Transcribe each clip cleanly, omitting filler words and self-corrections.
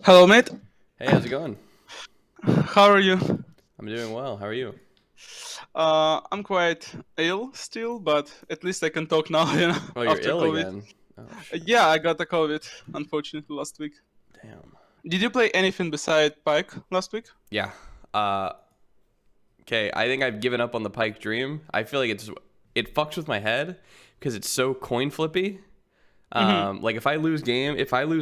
Hello, mate. Hey, how's it going? How are you? I'm doing well. How are you? I'm quite ill still, but at least I can talk now, Oh, you're after ill COVID. again. Oh, shit. Yeah, I got the COVID, unfortunately, last week. Damn. Did you play anything beside Pike last week? Yeah. Uh, okay, I think I've given up on the Pike Dream. I feel like it fucks with my head because it's so coin flippy. Like if I lose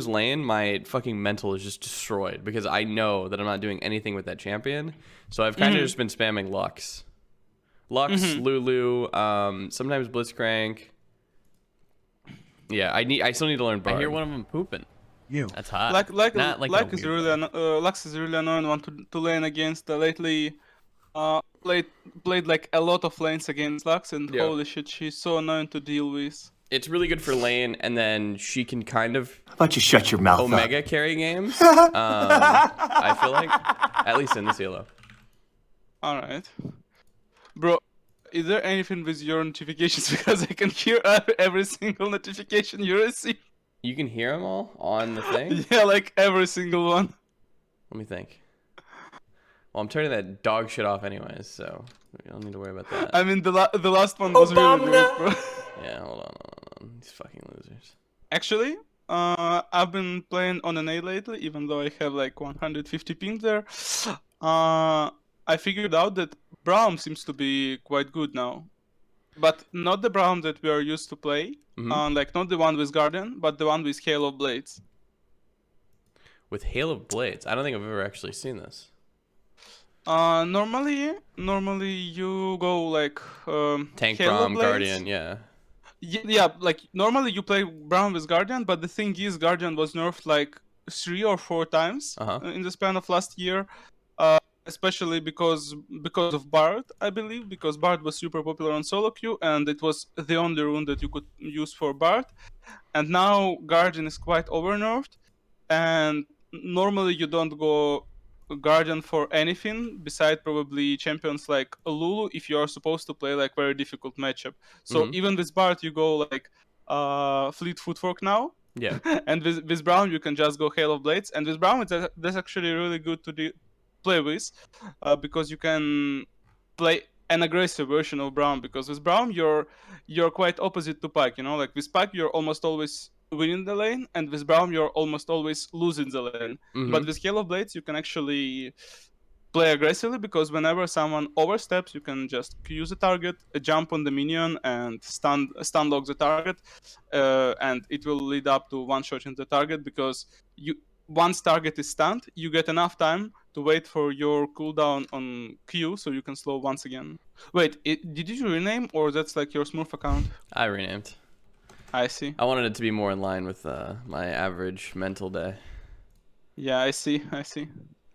lane, my fucking mental is just destroyed because I know that I'm not doing anything with that champion. So I've kind of just been spamming Lux, Lulu, sometimes Blitzcrank. Yeah, I still need to learn Bard. I hear one of them pooping. You. That's hot. Like Not like in a Lux is weird really way. Lux is really annoying one to lane against. Lately, played like a lot of lanes against Lux, and Yeah. holy shit, she's so annoying to deal with. It's really good for lane, and then she can kind of How about you shut your mouth Omega up? carry games. I feel like, at least in the CLO. All right, bro. Is there anything with your notifications? Because I can hear every single notification you receive. You can hear them all on the thing? Yeah, like every single one. Let me think. Well, I'm turning that dog shit off anyways, so we don't need to worry about that. I mean, the last one was really good, bro. Yeah, hold on. These fucking losers. Actually, I've been playing on an A lately, even though I have like 150 ping there. I figured out that Braum seems to be quite good now. But not the Braum that we are used to play. Like not the one with Guardian, but the one with Hail of Blades. With Hail of Blades. I don't think I've ever actually seen this. Normally you go like Tank, Hail of Braum, Blades. Guardian, yeah. Yeah, like normally you play Braum with Guardian, but the thing is, Guardian was nerfed like 3 or 4 times in the span of last year, especially because of Bard, I believe, because Bard was super popular on solo queue, and it was the only rune that you could use for Bard. And now Guardian is quite over-nerfed, and normally you don't go Guardian for anything beside probably champions like Lulu if you are supposed to play like very difficult matchup. So even with Bard you go like Fleet Footwork now. Yeah. And with Braum you can just go Hail of Blades, and with Braum that's actually really good to play with because you can play an aggressive version of Braum, because with Braum you're quite opposite to Pike, like with Pike you're almost always winning the lane, and with Braum you're almost always losing the lane. But with Hail of Blades you can actually play aggressively, because whenever someone oversteps you can just use the target, jump on the minion and stun lock the target, and it will lead up to one-shotting the target, because once target is stunned you get enough time to wait for your cooldown on Q so you can slow once again. Wait, did you rename, or that's like your Smurf account? I renamed. I see. I wanted it to be more in line with my average mental day. Yeah, I see.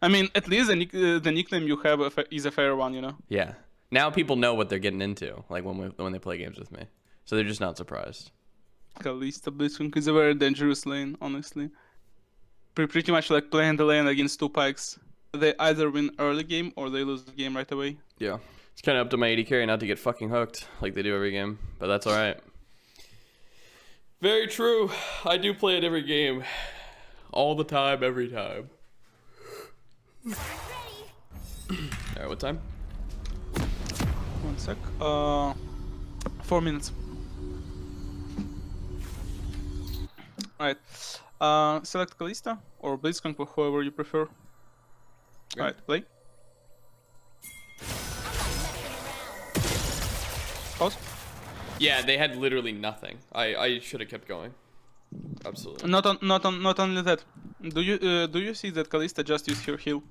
I mean, at least the nickname you have is a fair one, Yeah. Now people know what they're getting into, like when they play games with me. So they're just not surprised. Kalista Blitzcrank is a very dangerous lane, honestly. Pretty much like playing the lane against 2 Pikes. They either win early game or they lose the game right away. Yeah. It's kind of up to my AD carry not to get fucking hooked like they do every game, but that's alright. Very true. I do play it every game. All the time, every time. Alright, what time? 1 sec. 4 minutes. Alright. Select Kalista or Blitzcrank, whoever you prefer. Okay. Alright, play. Pause. Yeah, they had literally nothing. I should have kept going. Absolutely. Not only that. Do you see that Kalista just used her heal?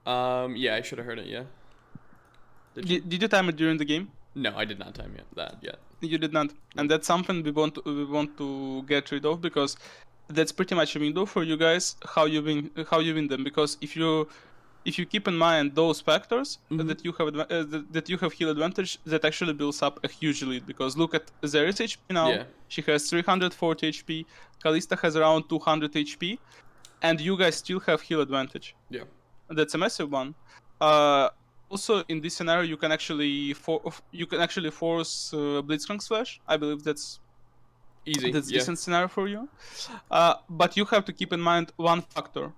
Yeah, I should have heard it, yeah. Did you time it during the game? No, I did not time that yet. You did not, and that's something we want to get rid of, because that's pretty much a window for you guys how you win them. Because if you keep in mind those factors, that you have heal advantage, that actually builds up a huge lead. Because look at Zeri's HP now. Yeah. She has 340 HP. Kalista has around 200 HP, and you guys still have heal advantage. Yeah. That's a massive one. Also, in this scenario, you can actually force Blitzcrank's flash. I believe that's easy. That's Yeah. decent scenario for you. But you have to keep in mind one factor.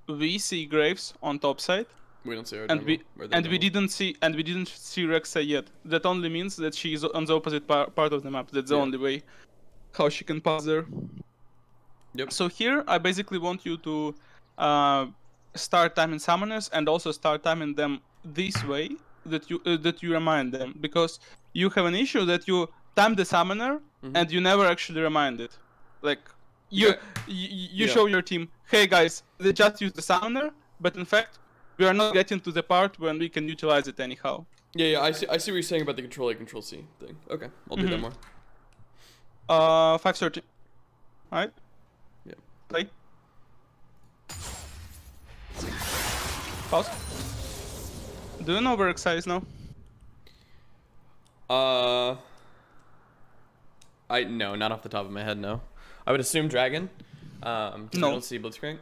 we see Graves on top side, We don't see our and jungle. we didn't see Rek'Sai yet. That only means that she is on the opposite part of the map. That's the only way how she can pass there. Yep. So here I basically want you to start timing summoners and also start timing them this way that you remind them, because you have an issue that you time the summoner and you never actually remind it. Like you show your team, hey guys, they just use the summoner, but in fact we are not getting to the part when we can utilize it anyhow. Yeah, I see what you're saying about the control A, control C thing. Okay, I'll do that more. 5:30. Alright? Yeah. Play. Pause. Do you know where Rek'Sai is now? No, not off the top of my head, no. I would assume Dragon. No. I don't see Blitzcrank,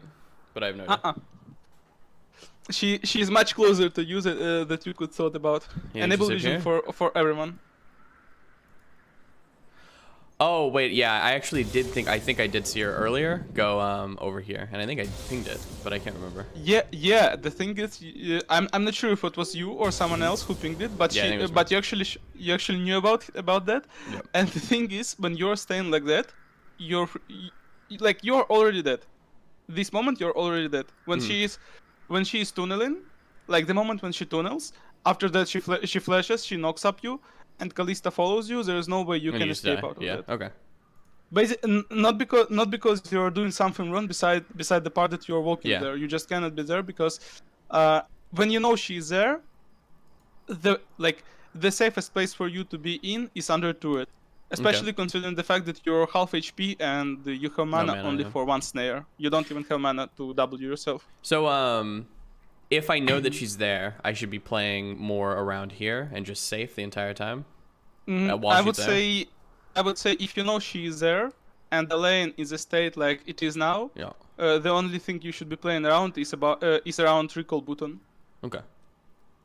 but I have no idea. She's much closer to use it that you could thought about. Yeah, Enable vision for everyone. Oh wait, yeah, I think I did see her earlier go over here, and I think I pinged it, but I can't remember. Yeah. The thing is, I'm not sure if it was you or someone else who pinged it, but you actually knew about that. Yep. And the thing is, when you're staying like that, you're already dead. This moment you're already dead. When she is tunneling, like the moment when she tunnels, after that she flashes, she knocks up you, and Kalista follows you. There is no way you can escape out of that. Okay. Basically, not because you're doing something wrong beside the part that you're walking there. You just cannot be there because when you know she's there, the safest place for you to be in is under turret. Especially considering the fact that you're half HP and you have mana only for one snare. You don't even have mana to W yourself. So if I know that she's there, I should be playing more around here and just safe the entire time. I would say if you know she is there and the lane is a state like it is now, the only thing you should be playing around is around recall button. Okay.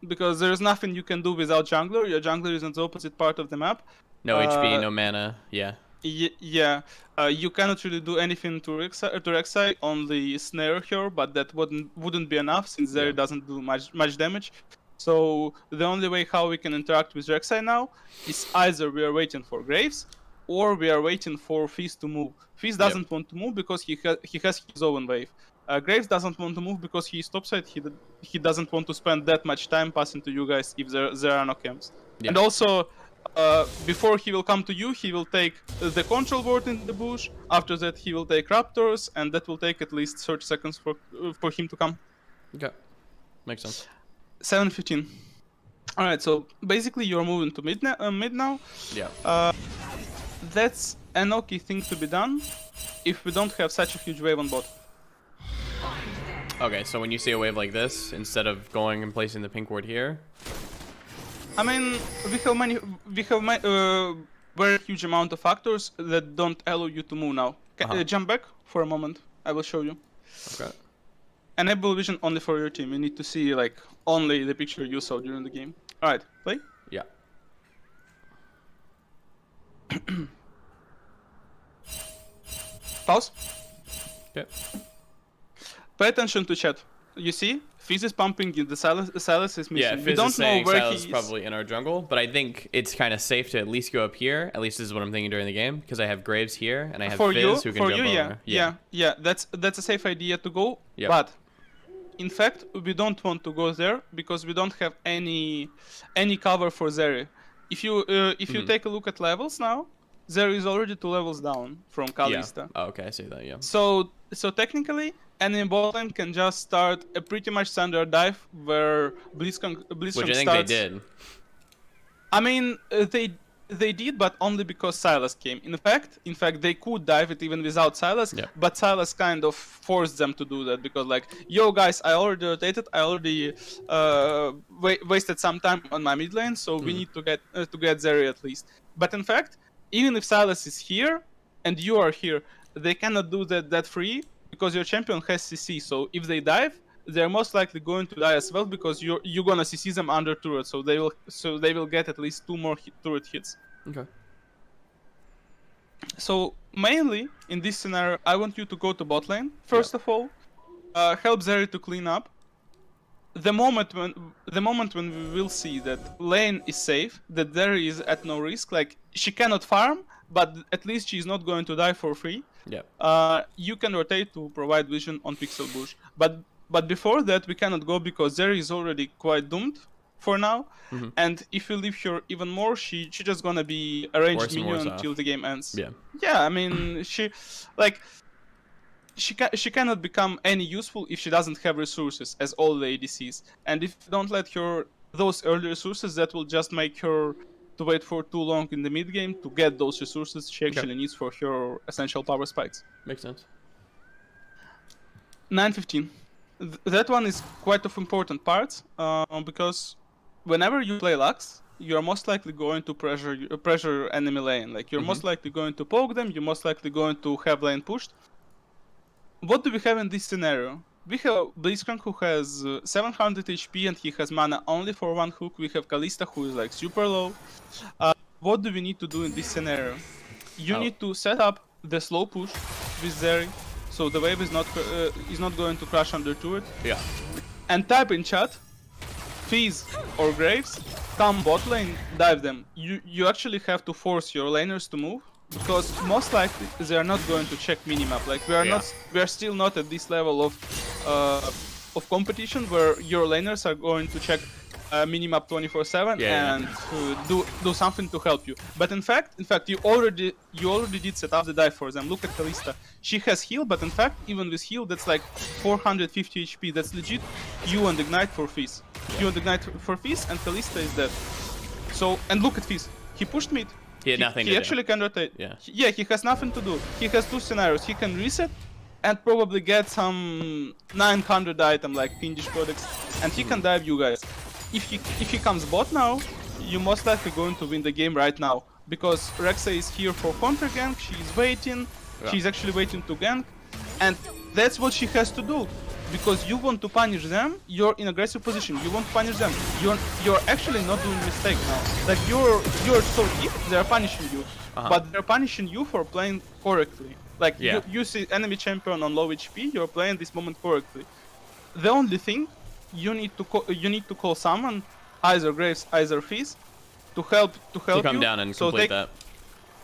Because there is nothing you can do without jungler. Your jungler is on the opposite part of the map. No HP, no mana. Yeah. You cannot really do anything to Rek'Sai, only snare her, but that wouldn't be enough since there doesn't do much damage. So the only way how we can interact with Rek'Sai now is either we are waiting for Graves, or we are waiting for Fizz to move. Fizz doesn't want to move because he has his own wave. Graves doesn't want to move because he is topside. He doesn't want to spend that much time passing to you guys if there are no camps. And also, before he will come to you, he will take the control ward in the bush. After that, he will take raptors, and that will take at least 30 seconds for him to come. Okay, makes sense. 7:15. All right, so basically you're moving to mid now. Yeah. That's an okay thing to be done if we don't have such a huge wave on bot. Okay, so when you see a wave like this, instead of going and placing the pink ward here. I mean, we have very huge amount of factors that don't allow you to move now. Jump back for a moment. I will show you. Okay. Enable vision only for your team. You need to see like only the picture you saw during the game. All right, play. Yeah. Pause. Okay. Pay attention to chat. You see, Fizz is pumping in the Silas is missing. Yeah, Fizz we don't is saying know where Silas he is probably in our jungle, but I think it's kind of safe to at least go up here. At least this is what I'm thinking during the game, because I have Graves here and I have Fizz who can jump over. Yeah. That's a safe idea to go. Yep. But in fact, we don't want to go there because we don't have any cover for Zeri. If you take a look at levels now, Zeri is already 2 levels down from Kalista. Yeah. Oh, okay, I see that. Yeah. So technically, any bot lane can just start a pretty much standard dive where Blitzcrank Which I think starts. they did. I mean, they did, but only because Silas came. In fact, they could dive it even without Silas, but Silas kind of forced them to do that because, like, yo guys, I already rotated, I already wasted some time on my mid lane, so we need to get Zeri at least. But in fact, even if Silas is here and you are here, they cannot do that free because your champion has CC. So if they dive, they're most likely going to die as well because you're gonna CC them under turret. So they will get at least 2 more turret hits. Okay. So mainly in this scenario, I want you to go to bot lane first of all, help Zeri to clean up. The moment when we will see that lane is safe, that Zeri is at no risk, like she cannot farm, but at least she's not going to die for free. You can rotate to provide vision on Pixel Bush. But before that, we cannot go because Zeri is already quite doomed for now. And if we leave her even more, she just gonna be a ranged minion until the game ends. Yeah, I mean she cannot become any useful if she doesn't have resources, as all the ADCs. And if you don't let her those early resources, that will just make her to wait for too long in the mid game to get those resources she actually needs for her essential power spikes. Makes sense. 9:15. That one is quite of important part because whenever you play Lux, you're most likely going to pressure enemy lane. Like you're most likely going to poke them. You're most likely going to have lane pushed. What do we have in this scenario? We have Blitzcrank who has 700 HP and he has mana only for one hook. We have Kalista who is like super low. What do we need to do in this scenario? You need to set up the slow push with Zeri, so the wave is not going to crash under turret. Yeah. And type in chat, Fizz or Graves, come bot lane, dive them. You actually have to force your laners to move. Because most likely they are not going to check minimap. Like we are still not at this level of competition where your laners are going to check minimap 24/7 and do something to help you. But in fact, you already did set up the dive for them. Look at Kalista. She has heal, but in fact, even with heal, that's like 450 HP. That's legit. You and Ignite for Fizz. You and Ignite for Fizz, and Kalista is dead. So and look at Fizz. He pushed mid. He had nothing to do. He actually can rotate. Yeah, he has nothing to do. He has two scenarios. He can reset and probably get some 900 item like Finnish Codex, and he can dive you guys. If he comes bot now, you're most likely going to win the game right now. Because Rexa is here for counter gank, she's waiting, she's actually waiting to gank, and that's what she has to do. Because you want to punish them, you're in aggressive position. You want to punish them. You're actually not doing mistake now. Like you're so deep, they're punishing you, but they're punishing you for playing correctly. Like you see enemy champion on low HP, you're playing this moment correctly. The only thing you need to call someone, either Graves, either Fizz, to help you come down and complete that.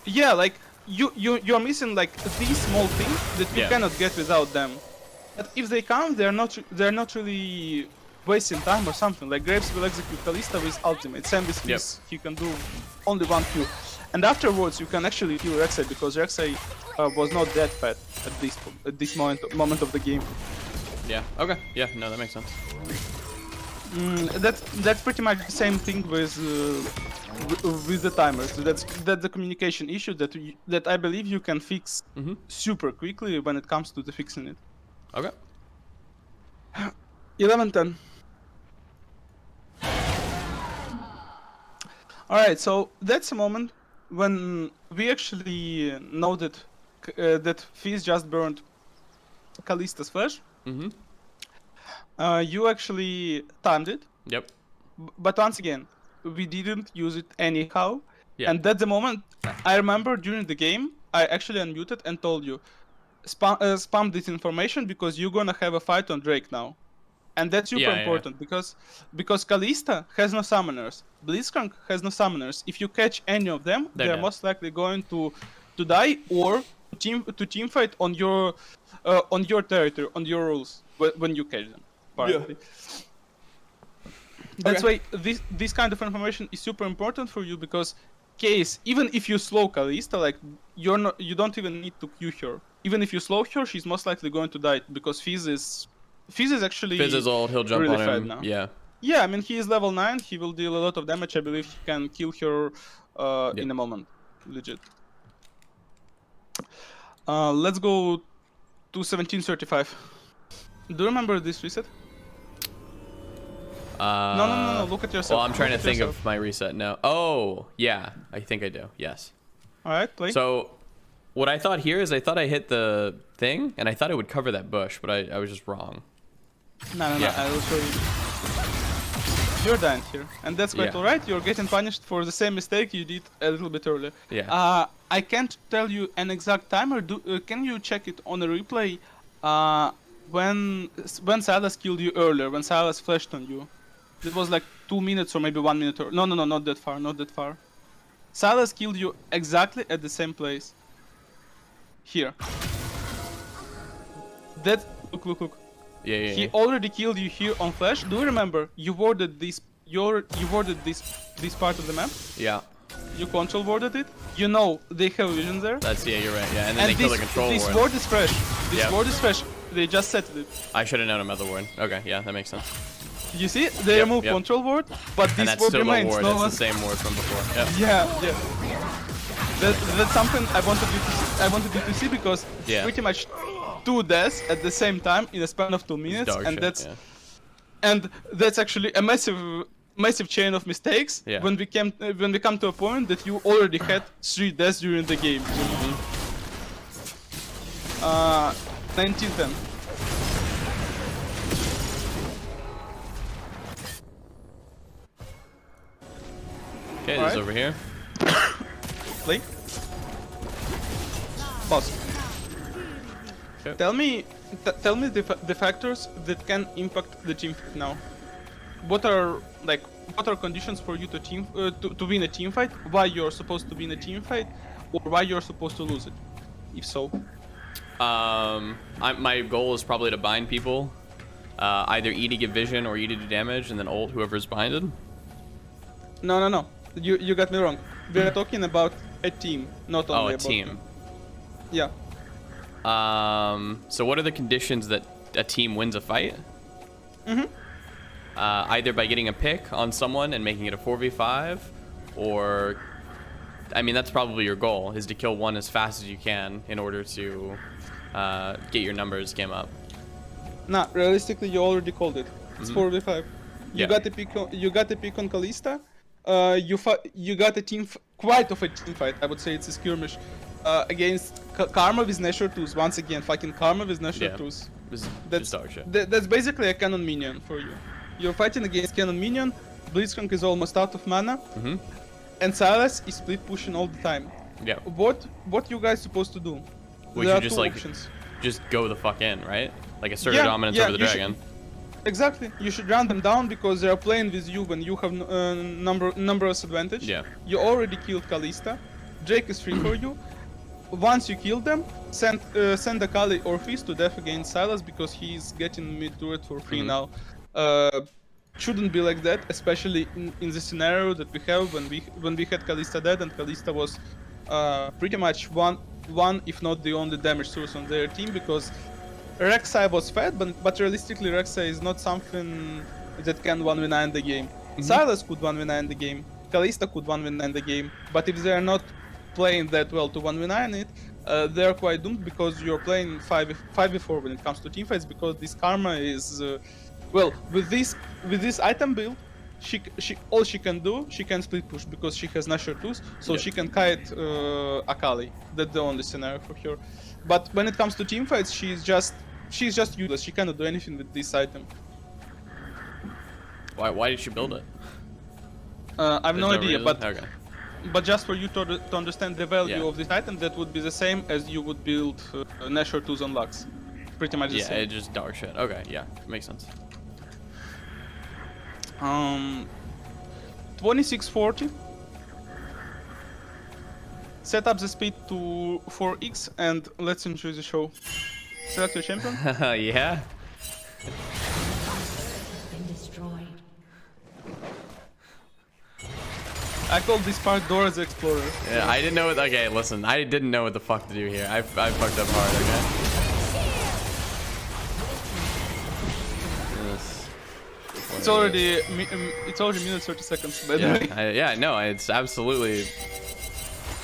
Yeah, like you're missing like these small things that you cannot get without them. But if they come, they're not really wasting time or something. Like Graves will execute Kalista with ultimate. Same with Fizz, he can do only one Q. And afterwards you can actually kill Rek'Sai because Rek'Sai was not that bad at this moment of the game. Yeah. Okay. Yeah. No, that makes sense. That's pretty much the same thing with the timers. That's the communication issue that I believe you can fix super quickly when it comes to the fixing it. Okay. 11:10. Alright, so that's a moment when we actually know that Fizz just burned Kalista's flash. You actually timed it. Yep. But once again, we didn't use it anyhow. And that's the moment I remember during the game, I actually unmuted and told you, spam this information because you're gonna have a fight on Drake now. And that's super important because Kalista has no summoners, Blitzcrank has no summoners. If you catch any of them, they're most likely going to die or to team fight on your territory, on your rules when you catch them. Apparently. That's why this kind of information is super important for you because even if you slow Kalista, like you don't even need to Q her. Even if you slow her, she's most likely going to die because Fizz is actually Fizz is old, he'll jump really on him. Now. Yeah, I mean he is level 9, he will deal a lot of damage. I believe he can kill her in a moment. Legit. Let's go to 1735. Do you remember this reset? No, look at yourself. Well, I'm trying to think of my reset now. Oh, yeah, I think I do, yes. Alright, play. So, what I thought here is I thought I hit the thing, and I thought it would cover that bush, but I was just wrong. No, I will show you. You're dying here, and that's quite alright. You're getting punished for the same mistake you did a little bit earlier. I can't tell you an exact time, or can you check it on a replay? when Silas killed you earlier, when Silas flashed on you, it was like 2 minutes or maybe 1 minute. Or no, not that far, not that far. Silas killed you exactly at the same place. Here. That look. Yeah. He already killed you here on flash. Do you remember? You warded this. You warded this part of the map. Yeah. You control warded it. You know they have vision there. That's you're right. Yeah, and then they kill the control This ward. ward is fresh. This ward is fresh. They just set it. I should have known about the ward. Okay, yeah, that makes sense. You see, they remove control ward, but And this that's ward still the remains. ward. No That's one. the same ward from before. Yep. Yeah. That's something I wanted you to see because pretty much 2 deaths at the same time in a span of 2 minutes, Dog and shit, that's actually a massive chain of mistakes when we come to a point that you already had 3 deaths during the game. 1910. Okay, this is over here. Play. Pause. Okay. Tell me the factors that can impact the team fight now. What are conditions for you to win a team fight? Why you're supposed to win a team fight, or why you're supposed to lose it? If so. My goal is probably to bind people. Either E to give vision or E to do damage, and then ult whoever's binded. No. You got me wrong. We're talking about a team, not only about team. Yeah. So what are the conditions that a team wins a fight? Either by getting a pick on someone and making it a 4v5, or I mean that's probably your goal, is to kill one as fast as you can in order to get your numbers game up. Nah, realistically you already called it. It's 4v5. You got a pick on Kalista. You got a quite of a team fight. I would say it's a skirmish against Karma with Nashor Tooth. Once again, fucking Karma with Nashor Tooth. That's dog shit. That's basically a cannon minion for you. You're fighting against cannon minion. Blitzcrank is almost out of mana, and Silas is split pushing all the time. Yeah. What you guys supposed to do? We There should are just two like options. just go the fuck in, right? Like assert your dominance over the dragon. Exactly. You should run them down because they are playing with you when you have numbers advantage. Yeah. You already killed Kalista. Drake is free for you. Once you kill them, send Akali or Fizz to death against Silas because he's getting mid turret for free now. Shouldn't be like that, especially in the scenario that we have when we had Kalista dead and Kalista was pretty much one if not the only damage source on their team because Rek'Sai was fed, but realistically Rek'Sai is not something that can 1v9 the game. Silas could 1v9 the game, Kalista could 1v9 the game, but if they are not playing that well to 1v9 it, they're quite doomed because you're playing 5v4 when it comes to teamfights because this Karma is... well, with this item build, all she can do, she can split push because she has Nashor Tooth, so she can kite Akali. That's the only scenario for her. But when it comes to teamfights, she's just useless. She cannot do anything with this item. Why did she build it? I have no idea, reason? but just for you to understand the value of this item, that would be the same as you would build Nashor Tooth on Lux. Pretty much the same. Yeah, it's just dog shit. Okay, yeah, makes sense. 2640. Set up the speed to 4x and let's enjoy the show. Select your champion. Yeah. Been destroyed. I call this part Dora the Explorer. Yeah, I didn't know what. Okay, listen, I didn't know what the fuck to do here. I fucked up hard. Okay. It's already minutes 30 seconds. By the way. Yeah, no, it's absolutely.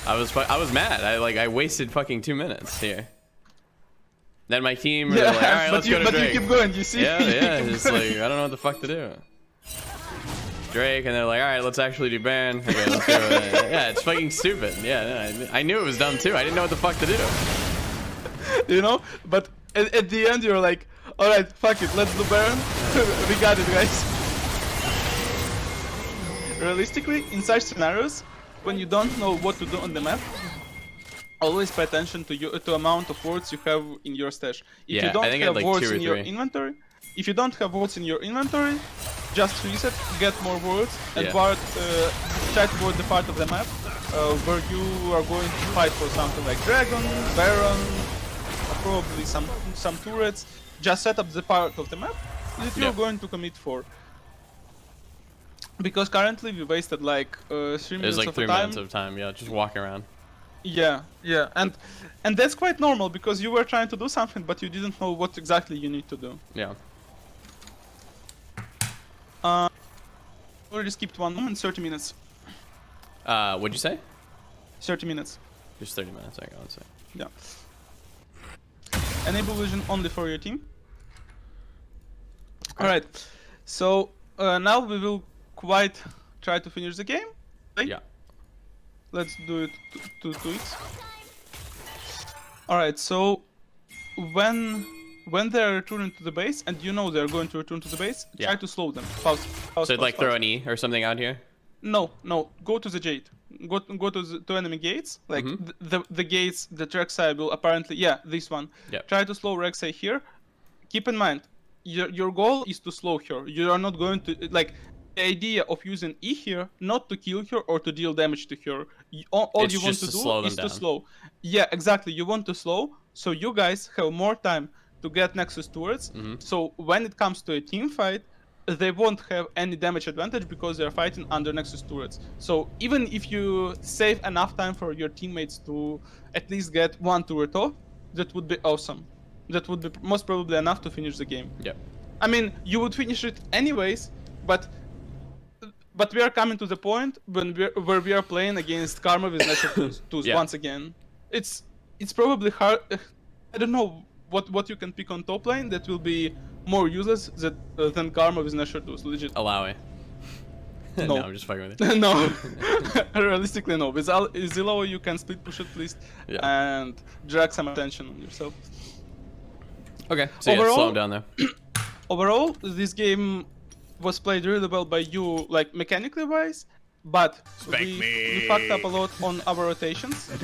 I was mad. I wasted fucking 2 minutes here. Then my team were like, all right, let's go to Drake. But you keep going, you see? Yeah, just like I don't know what the fuck to do. Drake, and they're like, all right, let's actually do Baron. Okay, let's go. Yeah, it's fucking stupid. Yeah, I knew it was dumb too. I didn't know what the fuck to do. You know, but at the end you're like, all right, fuck it, let's do Baron. We got it, guys. Realistically, in such scenarios, when you don't know what to do on the map, always pay attention to amount of wards you have in your stash. If you Yeah, don't I think I had have like wards 2 or in your 3. inventory, if you don't have wards in your inventory, just reset, get more wards, and Yeah. try to ward the part of the map where you are going to fight for something like Dragon, Baron, probably some turrets. Just set up the part of the map that you're going to commit for. Because currently we wasted like 3 It was minutes like of 3 time. minutes of time, yeah, just walking around. Yeah, and that's quite normal because you were trying to do something, but you didn't know what exactly you need to do. Yeah. Already skipped 1 moment, 30 minutes. What'd you say? 30 minutes. Just 30 minutes, I would say. Yeah. Enable vision only for your team. Alright, so now we will quite try to finish the game. Okay? Yeah. Let's do it to it. Alright, so when they're returning to the base, and you know they're going to return to the base, try to slow them. Pause, So like throw an E or something out here? No, go to the gate. Go to enemy gates. Like the gates, the Rek'Sai will apparently, this one. Yep. Try to slow Rek'Sai here. Keep in mind, your goal is to slow her. You are not going to, like, the idea of using E here, not to kill her or to deal damage to her. All you want to do is to slow. Yeah, exactly. You want to slow, so you guys have more time to get Nexus turrets. So when it comes to a team fight, they won't have any damage advantage because they're fighting under Nexus turrets. So even if you save enough time for your teammates to at least get 1 turret off, that would be awesome. That would be most probably enough to finish the game. Yep. I mean, you would finish it anyways, but we are coming to the point where we are playing against Karma with natural tools once again. It's probably hard. I don't know what you can pick on top lane that will be more useless than Karma with natural tools. Legit. Allow it. No. No, I'm just fucking with you. No. Realistically, no. With Zillow, you can split push at least and drag some attention on yourself. Okay, so overall, slow him down there. Overall, this game was played really well by you, like mechanically wise, but we fucked up a lot on our rotations, and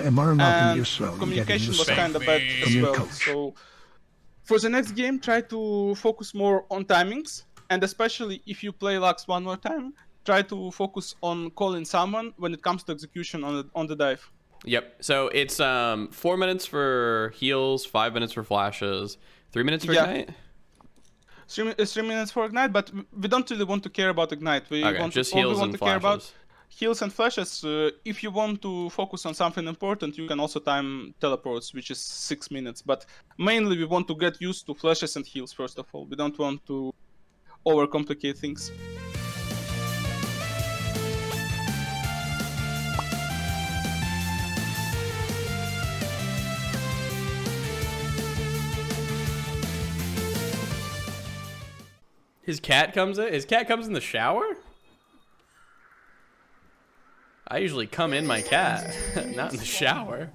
communication was kind of bad as well. So for the next game, try to focus more on timings, and especially if you play Lux one more time, try to focus on calling someone when it comes to execution on the dive. Yep. So it's 4 minutes for heals, 5 minutes for flashes, 3 minutes for ignite. 3 minutes for ignite, but we don't really want to care about ignite. We want just to heals want and to flashes. care about heals and flashes. If you want to focus on something important, you can also time teleports, which is 6 minutes. But mainly, we want to get used to flashes and heals first of all. We don't want to overcomplicate things. His cat comes in? His cat comes in the shower? I usually come in my cat, not in the shower.